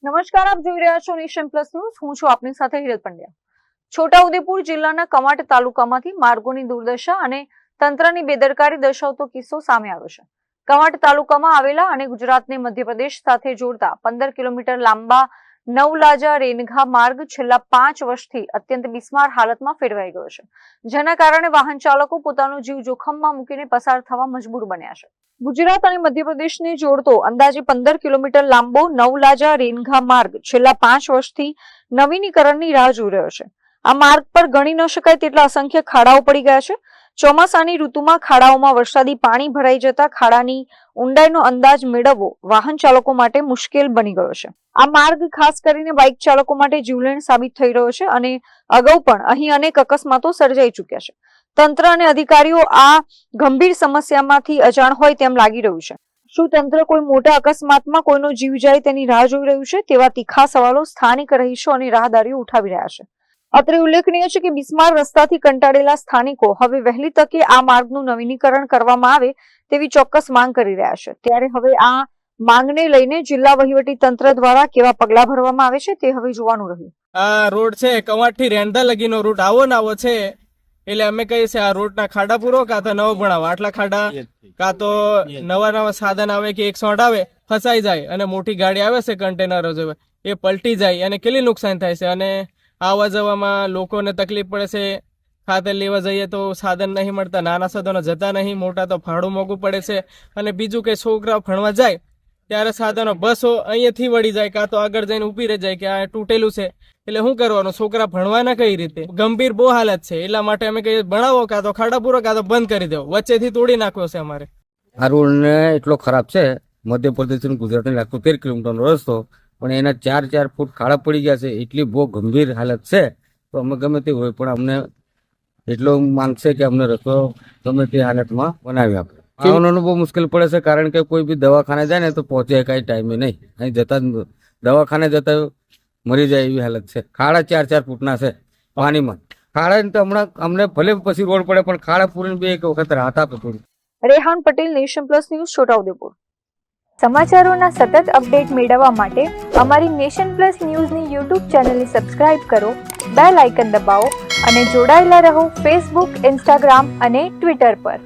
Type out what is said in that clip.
નમસ્કાર, આપ જોઈ રહ્યા છો નેશન પ્લસ ન્યૂઝ. હું છું આપની સાથે હિરલ પંડ્યા. છોટાઉદેપુર જિલ્લાના કમાટ તાલુકામાંથી માર્ગોની દુર્દશા અને તંત્રની બેદરકારી દર્શાવતો કિસ્સો સામે આવ્યો છે. કમાટ તાલુકામાં આવેલા અને ગુજરાતને મધ્યપ્રદેશ સાથે જોડતા 15 કિલોમીટર લાંબા નવલાજા રેનઘા માર્ગ છેલ્લા 5 વર્ષથી અત્યંત બિસ્માર હાલતમાં ફેરવાઈ ગયો છે, જેના કારણે વાહન ચાલકો પોતાનો જીવ જોખમમાં મૂકીને પસાર થવા મજબૂર બન્યા છે. ગુજરાત અને મધ્યપ્રદેશને જોડતો અંદાજે 15 કિલોમીટર લાંબો નવલાજા રેનઘા માર્ગ છેલ્લા 5 વર્ષથી નવીનીકરણની રાહ જોઈ રહ્યો છે. આ માર્ગ પર ગણી ન શકાય તેટલા અસંખ્ય ખાડાઓ પડી ગયા છે. ચોમાસાની ઋતુમાં ખાડાઓમાં વરસાદી પાણી ભરાઈ જતા ખાડાની ઊંડાઈનો અંદાજ મેળવવો વાહન ચાલકો માટે મુશ્કેલ બની ગયો છે. આ માર્ગ ખાસ કરીને બાઇક ચાલકો માટે જીવલેણ સાબિત થઈ રહ્યો છે અને અગાઉ પણ અહીં અનેક અકસ્માતો સર્જાઈ ચૂક્યા છે. તંત્ર અને અધિકારીઓ આ ગંભીર સમસ્યામાંથી અજાણ હોય તેમ લાગી રહ્યું છે. શું તંત્ર કોઈ મોટા અકસ્માતમાં કોઈનો જીવ જાય તેની રાહ જોઈ રહ્યું છે? તેવા તીખા સવાલો સ્થાનિક રહીશો અને રાહદારીઓ ઉઠાવી રહ્યા છે. અત્રે ઉલ્લેખનીય છે કે બિસ્માર રસ્તાથી કંટાળેલા સ્થાનિકો હવે વહેલી તકે આ માર્ગનું નવીનીકરણ કરવામાં આવે તેવી ચોક્કસ માંગ કરી રહ્યા છે. ત્યારે હવે આ માંગને લઈને જિલ્લા વહીવટી તંત્ર દ્વારા કેવા પગલા ભરવામાં આવે છે તે હવે જોવાનું રહ્યું. આ રોડ છે કવાંટથી રેંધા લગીનો રૂટ આવો ને આવો છે, એટલે અમે કહીએ છીએ આ રોડના ખાડા પૂરો કાં તો નવો બનાવો. આટલા ખાડા કાં તો નવા સાધન આવે કે 108 આવે ફસાઈ જાય અને મોટી ગાડી આવે છે કન્ટેનરો જેવા એ પલટી જાય અને કેટલી નુકસાન થાય છે અને આવવા જવામાં લોકોને તકલીફ પડે છે. ખાતર લેવા જઈએ તો સાધન નહીં મળતા, નાના સાધનો જતા નહીં, મોટા તો ભાડું મોંઘું પડે છે. અને બીજું કે છોકરાઓ ભણવા જાય ત્યારે સાધનો બસો અહીંયાથી વળી જાય કાં તો આગળ જઈને ઊભી રહી જાય કે આ તૂટેલું છે, એટલે શું કરવાનું? છોકરા ભણવાના કઈ રીતે? ગંભીર બહુ હાલત છે. એટલા માટે અમે કહીએ બનાવો કાં તો ખાડા પૂરો કાં તો બંધ કરી દેવો. વચ્ચેથી તોડી નાખ્યો છે અમારે. આ રોડ ને એટલો ખરાબ છે, મધ્યપ્રદેશ અને ગુજરાતને લાગતો 13 કિલોમીટરનો રસ્તો, પણ એના 4 ફૂટ ખાડા પડી ગયા છે. એટલી બહુ ગંભીર હાલત છે. તો અમે ગમે તે હોય પણ અમને એટલો માંગશે કે અમને રસ્તો ગમે તે હાલતમાં બનાવી આપે. આવવાનું બહુ મુશ્કેલ પડે છે, કારણ કે કોઈ બી દવાખાને જાય ને તો પહોંચે કઈ ટાઈમે નહીં. અહીં જતા દવાખાને જતા મરી જાય એવી હાલત છે. ખાડા 4 ફૂટના છે પાણીમાં. ખાડા તો હમણાં અમને ભલે પછી રોડ પડે પણ ખાડા પૂરીને બે એક વખત રાહત આપે થોડી. Rehan Patel, nation plus news, Chhota Udaipur. સમાચારોના સતત અપડેટ મેળવવા માટે અમારી નેશન પ્લસ ન્યૂઝની યુટ્યુબ ચેનલને સબસ્ક્રાઇબ કરો, બેલ આઇકન દબાવો અને જોડાયેલા રહો ફેસબુક, ઇન્સ્ટાગ્રામ અને ટ્વિટર પર.